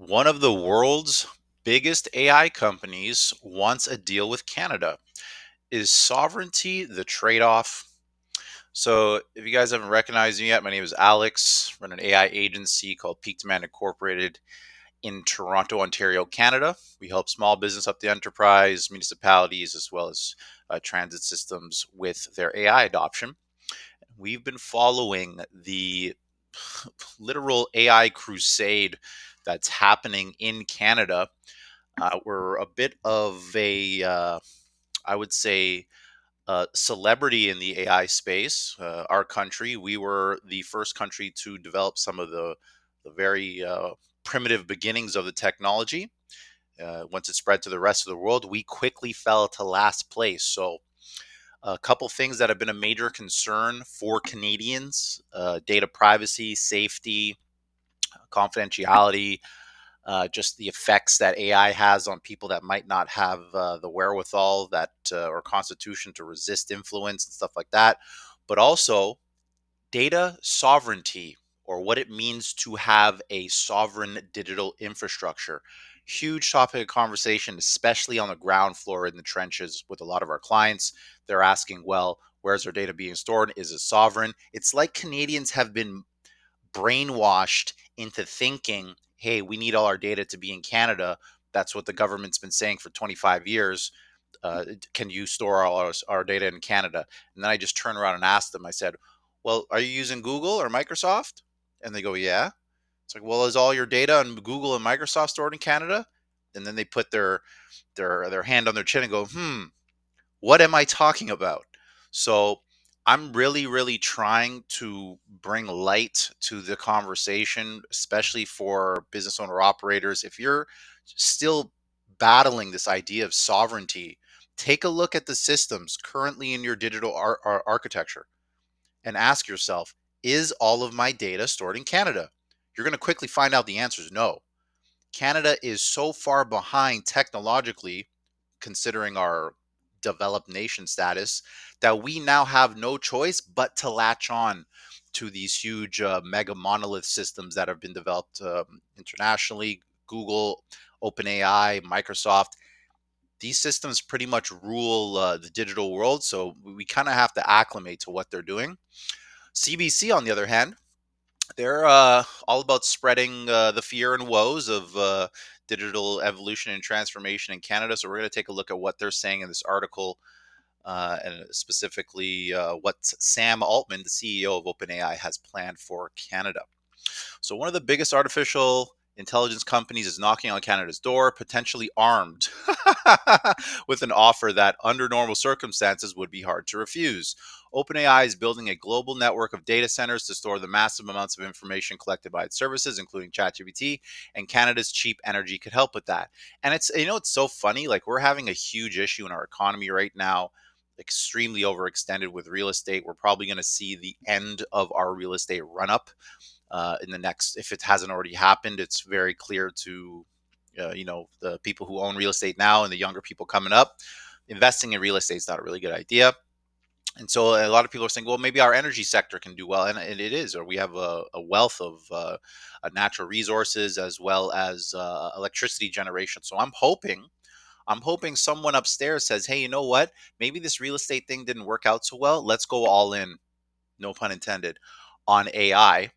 One of the world's biggest AI companies wants a deal with Canada. Is sovereignty the trade off? So, if you guys haven't recognized me yet, my name is Alex. Run an AI agency called Peak Demand Incorporated in Toronto, Ontario, Canada. We help small business up to enterprise, municipalities, as well as transit systems with their AI adoption. We've been following the literal AI crusade that's happening in Canada. We're a bit of I would say, celebrity in the AI space. Our country, we were the first country to develop some of the very primitive beginnings of the technology. Once it spread to the rest of the world, we quickly fell to last place. So, a couple things that have been a major concern for Canadians: data privacy, safety, confidentiality, just the effects that AI has on people that might not have the wherewithal that or constitution to resist influence and stuff like that, but also data sovereignty, or what it means to have a sovereign digital infrastructure. Huge topic of conversation, especially on the ground floor in the trenches with a lot of our clients. They're asking, well, where's our data being stored? Is it sovereign? It's like Canadians have been brainwashed into thinking, hey, we need all our data to be in Canada. That's what the government's been saying for 25 years. Can you store all our data in Canada? And then I just turned around and asked them, I said, well, are you using Google or Microsoft? And they go, yeah. It's like, well, is all your data on Google and Microsoft stored in Canada? And then they put their hand on their chin and go, what am I talking about? So I'm really trying to bring light to the conversation, especially for business owner operators. If you're still battling this idea of sovereignty, take a look at the systems currently in your digital architecture and ask yourself, is all of my data stored in Canada? You're going to quickly find out the answer is no. Canada is so far behind technologically, considering our developed nation status, that we now have no choice but to latch on to these huge mega monolith systems that have been developed internationally. Google, OpenAI, Microsoft. These systems pretty much rule the digital world, so we kind of have to acclimate to what they're doing. CBC, on the other hand, they're all about spreading the fear and woes of digital evolution and transformation in Canada. So we're going to take a look at what they're saying in this article, and specifically what Sam Altman, the CEO of OpenAI, has planned for Canada. So one of the biggest artificial intelligence companies is knocking on Canada's door, potentially armed with an offer that under normal circumstances would be hard to refuse. OpenAI is building a global network of data centers to store the massive amounts of information collected by its services, including ChatGPT, and Canada's cheap energy could help with that. And it's so funny, like we're having a huge issue in our economy right now, extremely overextended with real estate. We're probably going to see the end of our real estate run up in the next, if it hasn't already happened. It's very clear to the people who own real estate now and the younger people coming up, investing in real estate is not a really good idea. And so a lot of people are saying, well, maybe our energy sector can do well, and it is, or we have a wealth of natural resources as well as electricity generation. So I'm hoping someone upstairs says, hey, you know what, maybe this real estate thing didn't work out so well, let's go all in, no pun intended, on AI,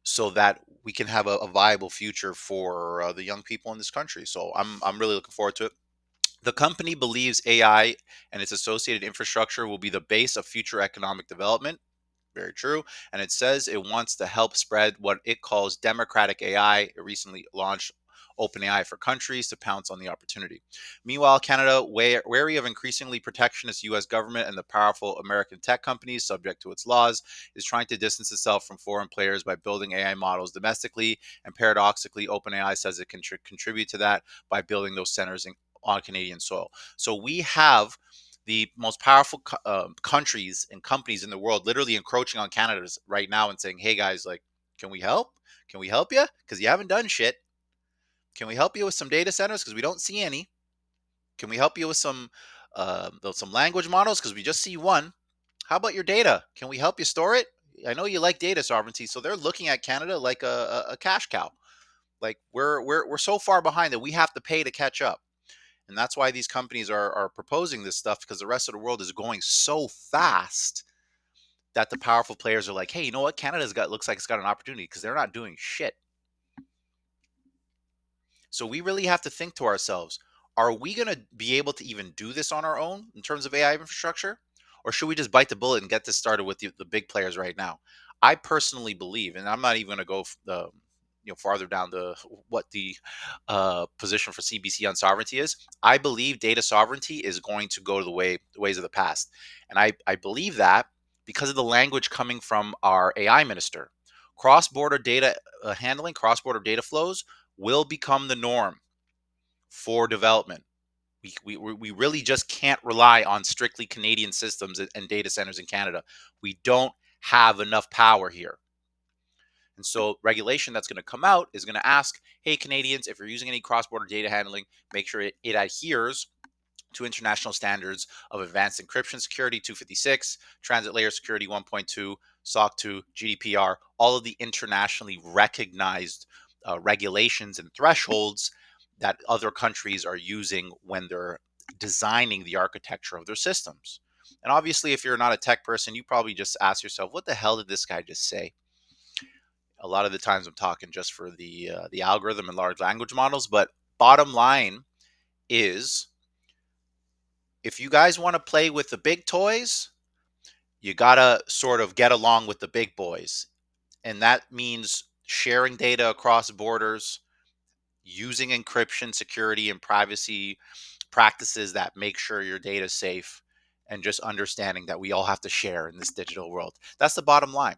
so that we can have a viable future for the young people in this country. So I'm really looking forward to it. The company believes AI and its associated infrastructure will be the base of future economic development. Very true. And it says it wants to help spread what it calls democratic AI. It recently launched OpenAI for countries to pounce on the opportunity. Meanwhile, Canada, wary of increasingly protectionist U.S. government and the powerful American tech companies subject to its laws, is trying to distance itself from foreign players by building AI models domestically. And paradoxically, OpenAI says it can contribute to that by building those centers on Canadian soil. So we have the most powerful countries and companies in the world literally encroaching on Canada right now and saying, hey guys, like, can we help? Can we help you? Because you haven't done shit. Can we help you with some data centers? Because we don't see any. Can we help you with some language models? Because we just see one. How about your data? Can we help you store it? I know you like data sovereignty, so they're looking at Canada like a cash cow. Like we're so far behind that we have to pay to catch up. And that's why these companies are proposing this stuff, because the rest of the world is going so fast that the powerful players are like, hey, you know what? Canada's got looks like it's got an opportunity because they're not doing shit. So we really have to think to ourselves, are we going to be able to even do this on our own in terms of AI infrastructure? Or should we just bite the bullet and get this started with the big players right now? I personally believe, and I'm not even going to go farther down the what the position for CBC on sovereignty is. I believe data sovereignty is going to go to the ways of the past. And I believe that because of the language coming from our AI minister. Cross-border data handling, cross-border data flows will become the norm for development. We really just can't rely on strictly Canadian systems and data centers in Canada. We don't have enough power here. And so regulation that's going to come out is going to ask, hey, Canadians, if you're using any cross-border data handling, make sure it adheres to international standards of advanced encryption security 256, transit layer security 1.2, SOC 2, GDPR, all of the internationally recognized regulations and thresholds that other countries are using when they're designing the architecture of their systems. And obviously, if you're not a tech person, you probably just ask yourself, what the hell did this guy just say? A lot of the times I'm talking just for the algorithm and large language models, but bottom line is, if you guys want to play with the big toys, you got to sort of get along with the big boys. And that means sharing data across borders, using encryption, security, and privacy practices that make sure your data is safe, and just understanding that we all have to share in this digital world. That's the bottom line.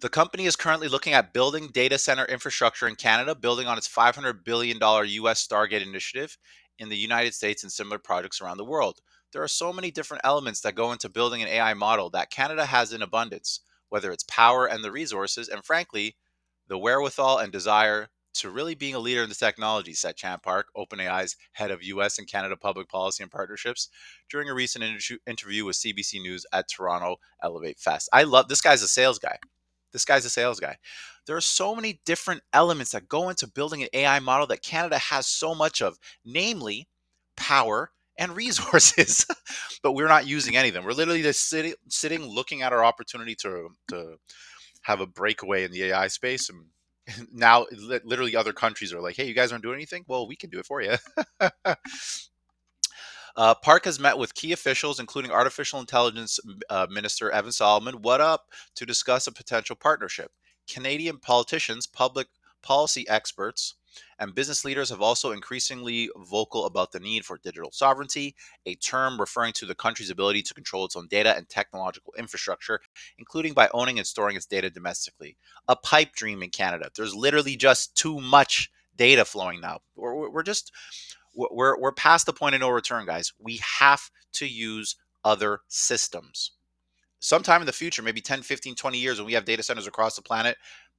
The company is currently looking at building data center infrastructure in Canada, building on its $500 billion US Stargate initiative in the United States and similar projects around the world. There are so many different elements that go into building an AI model that Canada has in abundance, whether it's power and the resources, and frankly, the wherewithal and desire to really being a leader in the technology, said Chan Park, OpenAI's head of US and Canada public policy and partnerships, during a recent interview with CBC News at Toronto Elevate Fest. I love this guy's a sales guy. This guy's a sales guy. There are so many different elements that go into building an AI model that Canada has so much of, namely power and resources, but we're not using any of them. We're literally just sitting looking at our opportunity to have a breakaway in the AI space. And now literally other countries are like, hey, you guys aren't doing anything? Well, we can do it for you. Park has met with key officials, including Artificial Intelligence Minister Evan Solomon, what up, to discuss a potential partnership. Canadian politicians, public policy experts, and business leaders have also increasingly vocal about the need for digital sovereignty, a term referring to the country's ability to control its own data and technological infrastructure, including by owning and storing its data domestically. A pipe dream in Canada. There's literally just too much data flowing now. We're just we're past the point of no return, guys. We have to use other systems. Sometime in the future, maybe 10, 15, 20 years, when we have data centers across the planet,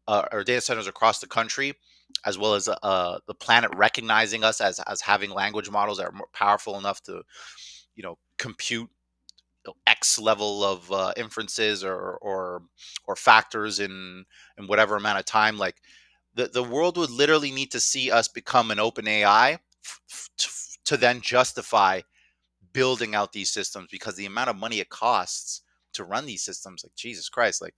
or data centers across the country, as well as the planet recognizing us as having language models that are more powerful enough to, compute X level of inferences or factors in whatever amount of time. Like the world would literally need to see us become an open AI to then justify building out these systems, because the amount of money it costs to run these systems, like Jesus Christ, like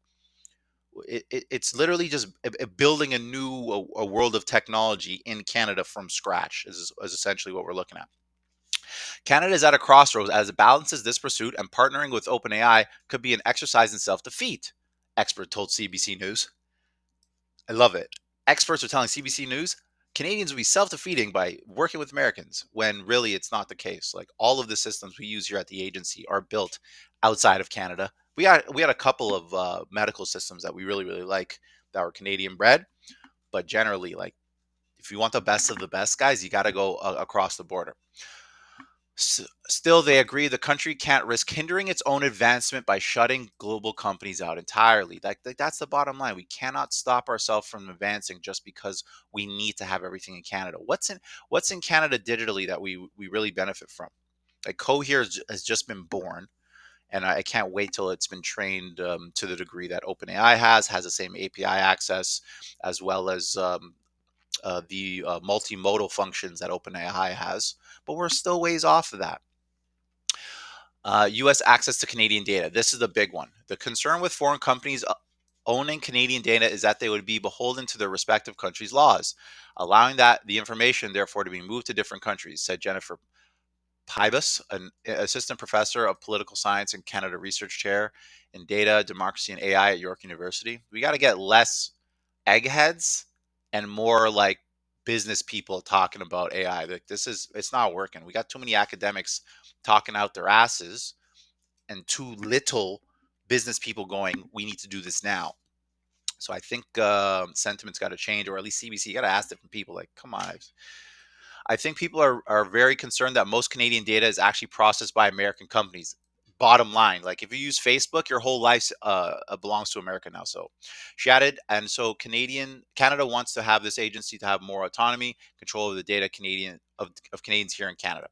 it's literally just building a world of technology in Canada from scratch is essentially what we're looking at. Canada is at a crossroads as it balances this pursuit, and partnering with OpenAI could be an exercise in self-defeat, expert told CBC News. I love it. Experts are telling CBC News Canadians will be self-defeating by working with Americans, when really it's not the case. Like, all of the systems we use here at the agency are built outside of Canada. We had a couple of medical systems that we really really like that were Canadian bred, but generally, like, if you want the best of the best, guys, you got to go across the border. Still, they agree the country can't risk hindering its own advancement by shutting global companies out entirely. That's the bottom line. We cannot stop ourselves from advancing just because we need to have everything in Canada. What's in Canada digitally that we really benefit from? Like, Cohere has just been born, and I can't wait till it's been trained to the degree that OpenAI has the same API access, as well as the multimodal functions that OpenAI has, but we're still ways off of that. U.S. access to Canadian data. This is the big one. The concern with foreign companies owning Canadian data is that they would be beholden to their respective countries' laws, allowing that the information, therefore, to be moved to different countries, said Jennifer Pybus, an assistant professor of political science and Canada research chair in data, democracy, and AI at York University. We got to get less eggheads and more like business people talking about AI. Like it's not working. We got too many academics talking out their asses and too little business people going, we need to do this now. So I think sentiment's got to change, or at least CBC, you got to ask different people. Like, come on. I think people are very concerned that most Canadian data is actually processed by American companies. Bottom line, like if you use Facebook, your whole life belongs to America now. So she added, and so Canada wants to have this agency to have more autonomy, control of the data of Canadians here in Canada.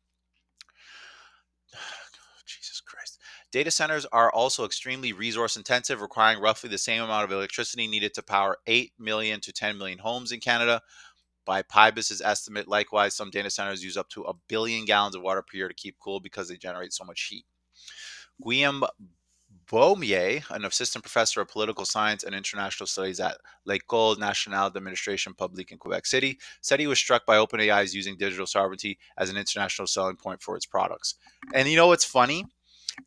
Jesus Christ. Data centers are also extremely resource intensive, requiring roughly the same amount of electricity needed to power 8 million to 10 million homes in Canada. By Pybus's estimate, likewise, some data centers use up to 1 billion gallons of water per year to keep cool because they generate so much heat. Guillaume Baumier, an assistant professor of political science and international studies at l'École nationale d'administration publique in Quebec City, said he was struck by OpenAI's using digital sovereignty as an international selling point for its products. And you know what's funny?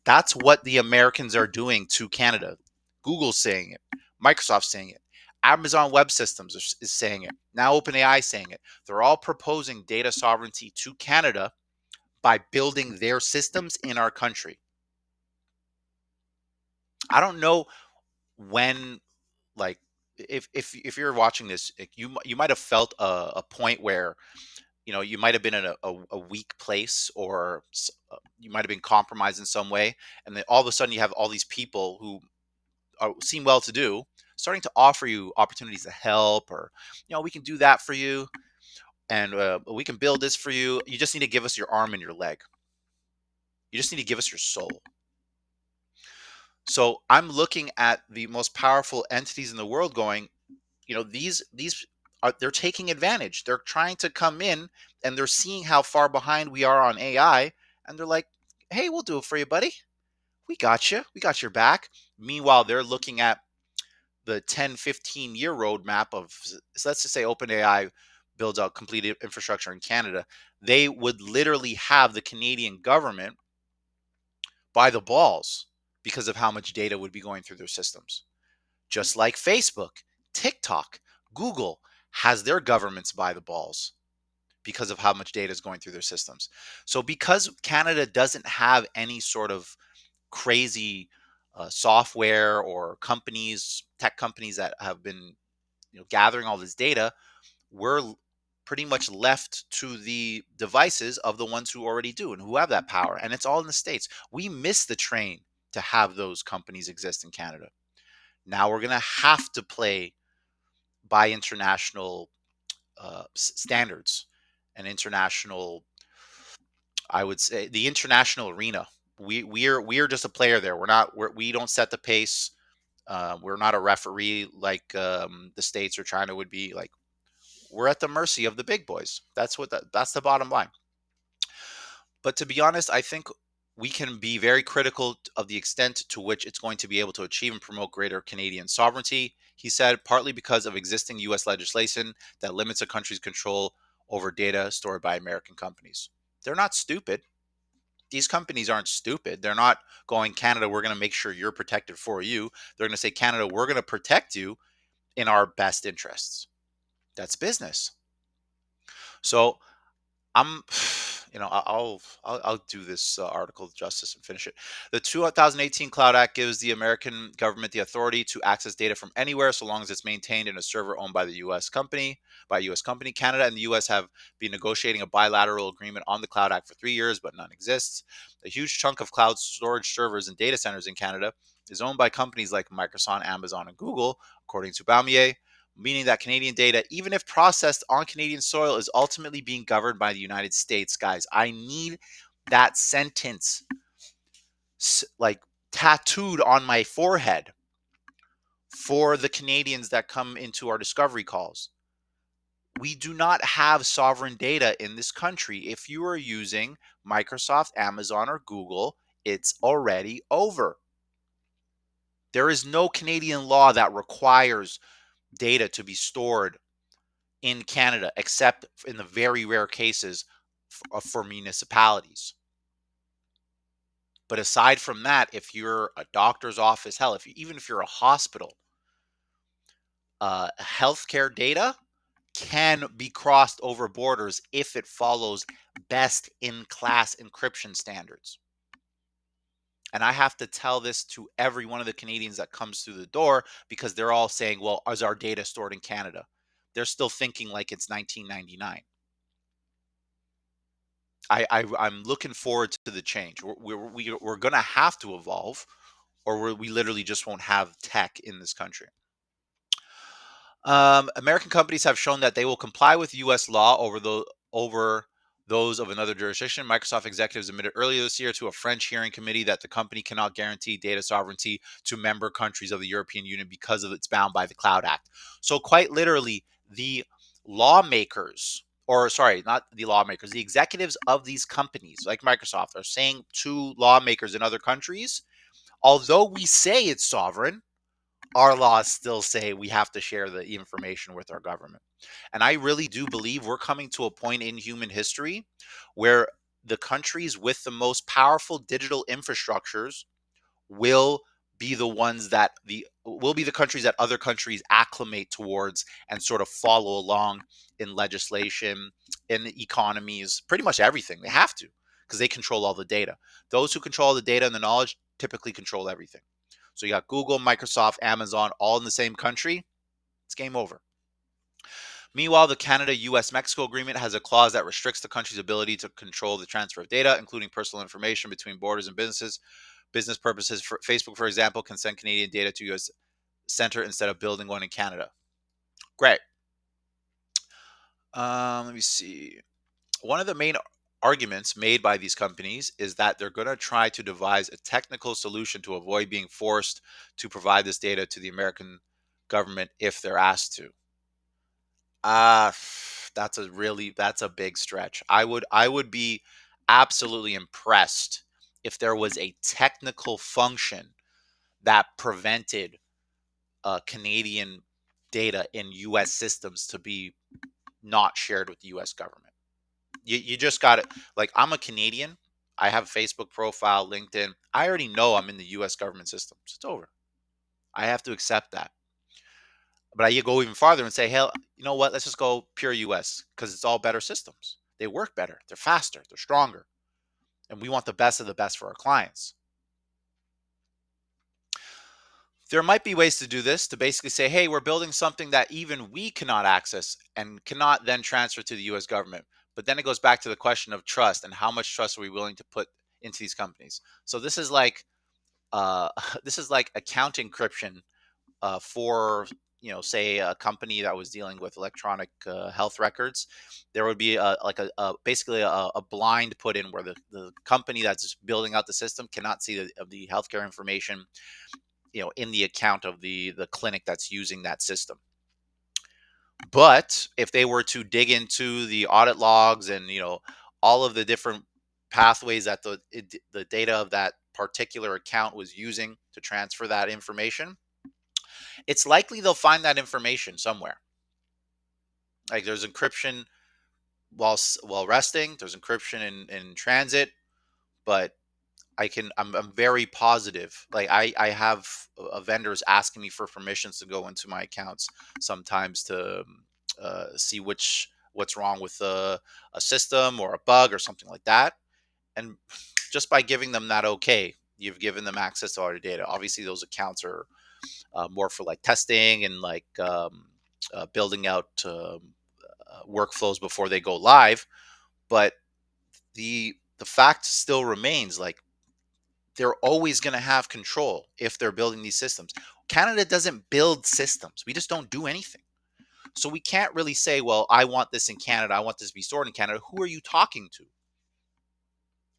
That's what the Americans are doing to Canada. Google's saying it. Microsoft's saying it. Amazon Web Systems is saying it. Now OpenAI is saying it. They're all proposing data sovereignty to Canada by building their systems in our country. I don't know when, like, if you're watching this, you might have felt a point where you might have been in a weak place, or you might have been compromised in some way, and then all of a sudden you have all these people who seem well to do starting to offer you opportunities to help, or we can do that for you, and we can build this for you. You just need to give us your arm and your leg. You just need to give us your soul. So I'm looking at the most powerful entities in the world going, these they're taking advantage. They're trying to come in, and they're seeing how far behind we are on AI, and they're like, hey, we'll do it for you, buddy. We got you. We got your back. Meanwhile, they're looking at the 10-15 year roadmap of, so let's just say OpenAI builds out complete infrastructure in Canada. They would literally have the Canadian government by the balls because of how much data would be going through their systems. Just like Facebook, TikTok, Google has their governments by the balls because of how much data is going through their systems. So because Canada doesn't have any sort of crazy software or tech companies that have been gathering all this data, we're pretty much left to the devices of the ones who already do and who have that power. And it's all in the States. We missed the train to have those companies exist in Canada. Now we're going to have to play by international standards and international, I would say, the international arena. We are just a player there. We don't set the pace. We're not a referee like the States or China would be. Like, we're at the mercy of the big boys. That's the bottom line. But to be honest, I think we can be very critical of the extent to which it's going to be able to achieve and promote greater Canadian sovereignty. He said, partly because of existing U.S. legislation that limits a country's control over data stored by American companies. They're not stupid. These companies aren't stupid. They're not going, Canada, we're going to make sure you're protected for you. They're going to say, Canada, we're going to protect you in our best interests. That's business. So I'm, I'll do this article justice and finish it. The 2018 Cloud Act gives the American government the authority to access data from anywhere, so long as it's maintained in a server owned by the U.S. company. Canada and the U.S. have been negotiating a bilateral agreement on the Cloud Act for 3 years, but none exists. A huge chunk of cloud storage servers and data centers in Canada is owned by companies like Microsoft, Amazon, and Google, according to Baumier, meaning that Canadian data, even if processed on Canadian soil, is ultimately being governed by the United States. Guys, I need that sentence like tattooed on my forehead for the Canadians that come into our discovery calls. We do not have sovereign data in this country. If you are using Microsoft, Amazon, or Google, it's already over. There is no Canadian law that requires data to be stored in Canada, except in the very rare cases for municipalities. But aside from that, if you're a doctor's office, hell, even if you're a hospital, healthcare data can be crossed over borders if it follows best in class encryption standards. And I have to tell this to every one of the Canadians that comes through the door because they're all saying, well, is our data stored in Canada? They're still thinking like it's 1999. I'm looking forward to the change. We're going to have to evolve, or we literally just won't have tech in this country. American companies have shown that they will comply with U.S. law over those of another jurisdiction. Microsoft executives admitted earlier this year to a French hearing committee that the company cannot guarantee data sovereignty to member countries of the European Union because of it's bound by the Cloud Act. So quite literally, the lawmakers, or sorry, not the lawmakers, the executives of these companies like Microsoft are saying to lawmakers in other countries, although we say it's sovereign, our laws still say we have to share the information with our government. And I really do believe we're coming to a point in human history where the countries with the most powerful digital infrastructures will be the ones that will be the countries that other countries acclimate towards and sort of follow along in legislation, in economies, pretty much everything. They have to because they control all the data. Those who control the data and the knowledge typically control everything. So you got Google, Microsoft, Amazon, all in the same country. It's game over. Meanwhile, the Canada-US-Mexico agreement has a clause that restricts the country's ability to control the transfer of data, including personal information between borders and business purposes. For Facebook, for example, can send Canadian data to U.S. center instead of building one in Canada. Great. Let me see. One of the main arguments made by these companies is that they're going to try to devise a technical solution to avoid being forced to provide this data to the American government if they're asked to. Ah, that's a big stretch. I would be absolutely impressed if there was a technical function that prevented Canadian data in U.S. systems to be not shared with the U.S. government. You just got it. Like, I'm a Canadian. I have a Facebook profile, LinkedIn. I already know I'm in the U.S. government systems. It's over. I have to accept that. But I go even farther and say, hell, you know what? Let's just go pure US because it's all better systems. They work better. They're faster. They're stronger. And we want the best of the best for our clients. There might be ways to do this to basically say, hey, we're building something that even we cannot access and cannot then transfer to the US government. But then it goes back to the question of trust and how much trust are we willing to put into these companies. So this is like this is like account encryption for, say a company that was dealing with electronic health records. There would be basically a blind put in where the company that's building out the system cannot see the healthcare information, in the account of the clinic that's using that system. But if they were to dig into the audit logs and all of the different pathways that the data of that particular account was using to transfer that information, it's likely they'll find that information somewhere. Like, there's encryption while resting, there's encryption in transit, but I'm very positive. Like, I have vendors asking me for permissions to go into my accounts sometimes to see what's wrong with a system or a bug or something like that. And just by giving them that okay, you've given them access to all your data. Obviously, those accounts are more for like testing and like building out workflows before they go live. But the fact still remains, like, they're always going to have control if they're building these systems. Canada doesn't build systems. We just don't do anything. So we can't really say, well, I want this in Canada. I want this to be stored in Canada. Who are you talking to?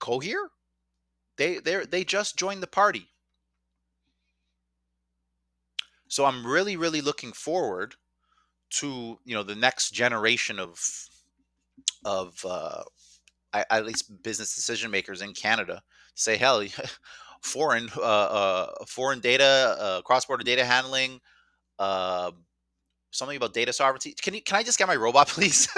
Cohere? They just joined the party. So I'm really, really looking forward to the next generation of at least business decision makers in Canada. Say, hell, foreign data, cross border data handling, uh, something about data sovereignty. Can I just get my robot, please?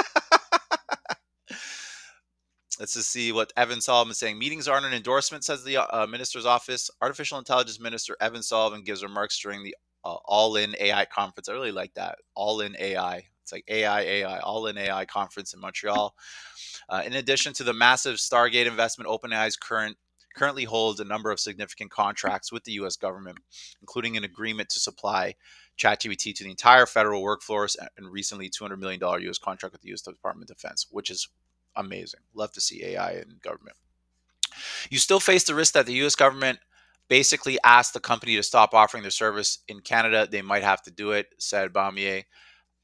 Let's just see what Evan Sullivan is saying. Meetings aren't an endorsement, says the minister's office. Artificial Intelligence Minister Evan Sullivan gives remarks during the All In AI conference. I really like that. All In AI. It's like AI, All In AI conference in Montreal. In addition to the massive Stargate investment, OpenAI currently holds a number of significant contracts with the U.S. government, including an agreement to supply ChatGPT to the entire federal workforce, and recently $200 million U.S. contract with the U.S. Department of Defense, which is amazing. Love to see AI in government. You still face the risk that the U.S. government basically asked the company to stop offering their service in Canada. They might have to do it, said Baumier.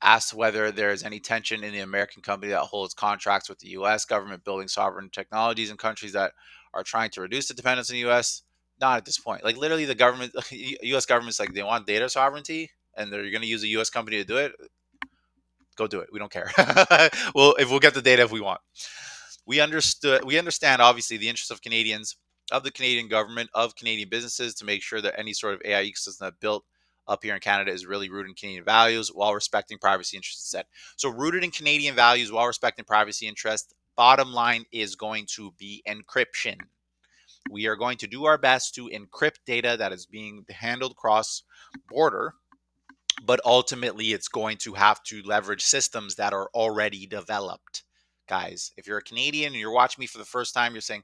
Asked whether there is any tension in the American company that holds contracts with the U.S. government building sovereign technologies in countries that are trying to reduce the dependence on the U.S. Not at this point. Like literally, the government, U.S. government's like they want data sovereignty, and they're going to use a U.S. company to do it. Go do it. We don't care. Well, if we'll get the data if we want. We understand obviously the interests of Canadians, of the Canadian government, of Canadian businesses to make sure that any sort of AI ecosystem that built up here in Canada is really rooted in Canadian values while respecting privacy interests. Said so, rooted in Canadian values while respecting privacy interests. Bottom line is going to be encryption. We are going to do our best to encrypt data that is being handled cross border, but ultimately it's going to have to leverage systems that are already developed. Guys, if you're a Canadian and you're watching me for the first time, you're saying,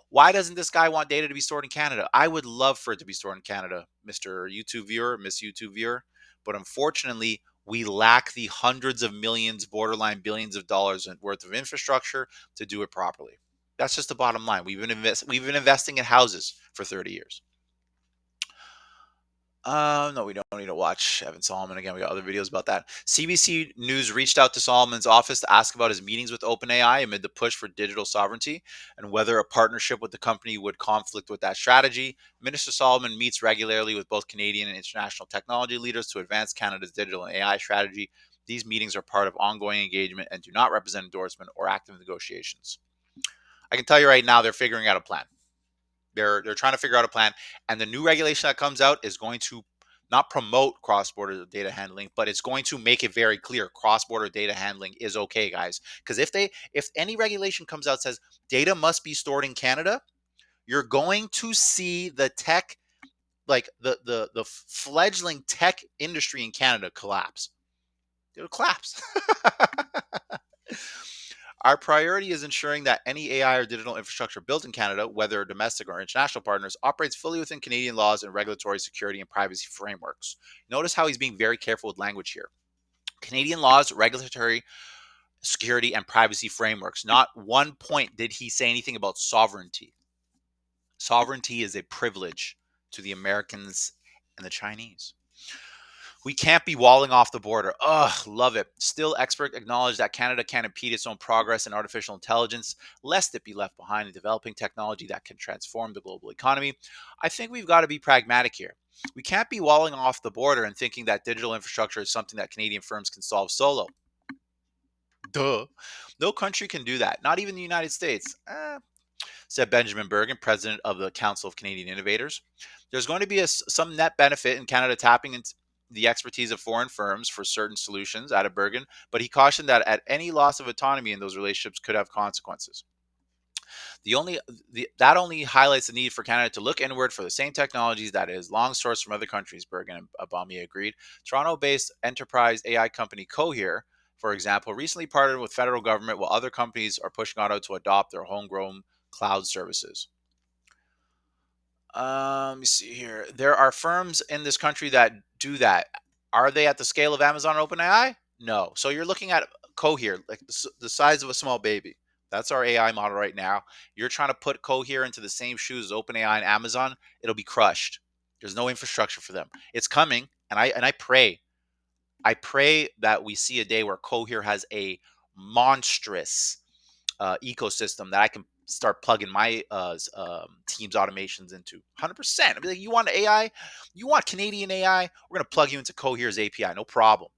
why doesn't this guy want data to be stored in Canada? I would love for it to be stored in Canada, Mr. YouTube viewer, Miss YouTube viewer. But unfortunately, we lack the hundreds of millions, borderline billions of dollars worth of infrastructure to do it properly. That's just the bottom line. We've been investing in houses for 30 years. No, we don't need to watch Evan Solomon again. We got other videos about that. CBC News reached out to Solomon's office to ask about his meetings with OpenAI amid the push for digital sovereignty and whether a partnership with the company would conflict with that strategy. Minister Solomon meets regularly with both Canadian and international technology leaders to advance Canada's digital and AI strategy. These meetings are part of ongoing engagement and do not represent endorsement or active negotiations. I can tell you right now, they're figuring out a plan. They're trying to figure out a plan, and the new regulation that comes out is going to not promote cross-border data handling, but it's going to make it very clear cross-border data handling is okay, guys. Because if any regulation comes out says data must be stored in Canada, you're going to see the tech, like the fledgling tech industry in Canada collapse. It'll collapse. Our priority is ensuring that any AI or digital infrastructure built in Canada, whether domestic or international partners, operates fully within Canadian laws and regulatory security and privacy frameworks. Notice how he's being very careful with language here. Canadian laws, regulatory security, and privacy frameworks. Not one point did he say anything about sovereignty. Sovereignty is a privilege to the Americans and the Chinese. We can't be walling off the border. Ugh, love it. Still, experts acknowledge that Canada can't impede its own progress in artificial intelligence, lest it be left behind in developing technology that can transform the global economy. I think we've got to be pragmatic here. We can't be walling off the border and thinking that digital infrastructure is something that Canadian firms can solve solo. Duh. No country can do that, not even the United States. Said Benjamin Bergen, president of the Council of Canadian Innovators. There's going to be some net benefit in Canada tapping into the expertise of foreign firms for certain solutions, added Bergen, but he cautioned that at any loss of autonomy in those relationships could have consequences. That only highlights the need for Canada to look inward for the same technologies that it has long sourced from other countries, Bergen and Abami agreed. Toronto-based enterprise AI company Cohere, for example, recently partnered with federal government while other companies are pushing Auto to adopt their homegrown cloud services. Let me see here. There are firms in this country that do that. Are they at the scale of Amazon or OpenAI? No. So you're looking at Cohere, like the size of a small baby. That's our AI model right now. You're trying to put Cohere into the same shoes as OpenAI and Amazon. It'll be crushed. There's no infrastructure for them. It's coming, and I pray that we see a day where Cohere has a monstrous ecosystem that I can start plugging my team's automations into 100%. I'd be like, you want AI? You want Canadian AI? We're going to plug you into Cohere's API. No problem.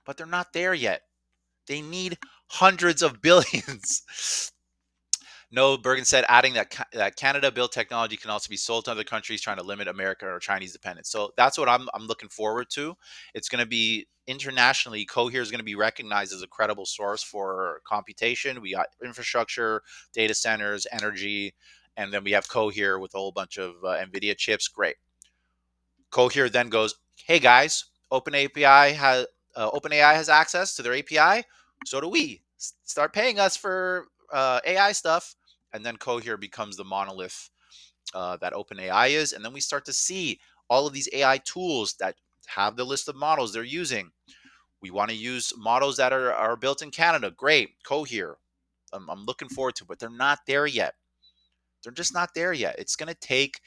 but they're not there yet. They need hundreds of billions. No, Bergen said, adding that that Canada-built technology can also be sold to other countries trying to limit American or Chinese dependence. So that's what I'm looking forward to. It's going to be internationally. Cohere is going to be recognized as a credible source for computation. We got infrastructure, data centers, energy, and then we have Cohere with a whole bunch of NVIDIA chips. Great. Cohere then goes, "Hey guys, OpenAI has access to their API. So do we. Start paying us for AI stuff." And then Cohere becomes the monolith that OpenAI is, and then we start to see all of these AI tools that have the list of models they're using. We want to use models that are built in Canada. Great, Cohere. I'm looking forward to it, but they're not there yet. They're just not there yet. It's going to take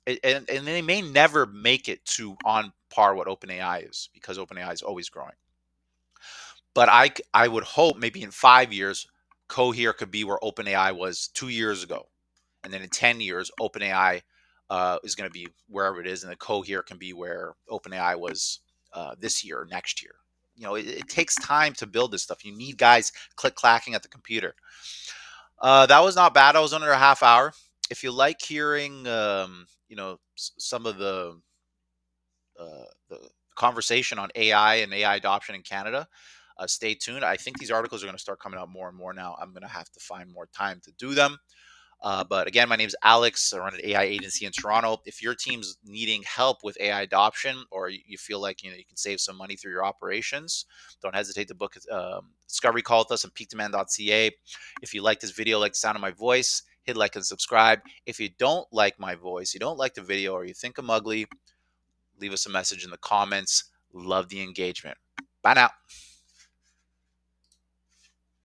and they may never make it to on par what OpenAI is because OpenAI is always growing. But I would hope maybe in 5 years, Cohere could be where OpenAI was 2 years ago, and then in 10 years, OpenAI is going to be wherever it is, and the Cohere can be where OpenAI was this year or next year. It takes time to build this stuff. You need guys click clacking at the computer. That was not bad. I was under a half hour. If you like hearing, some of the conversation on AI and AI adoption in Canada, stay tuned. I think these articles are going to start coming out more and more now. I'm going to have to find more time to do them. But again, my name is Alex. I run an AI agency in Toronto. If your team's needing help with AI adoption, or you feel like you can save some money through your operations, don't hesitate to book a discovery call with us on peakdemand.ca. If you like this video, like the sound of my voice, hit like and subscribe. If you don't like my voice, you don't like the video, or you think I'm ugly, leave us a message in the comments. Love the engagement. Bye now.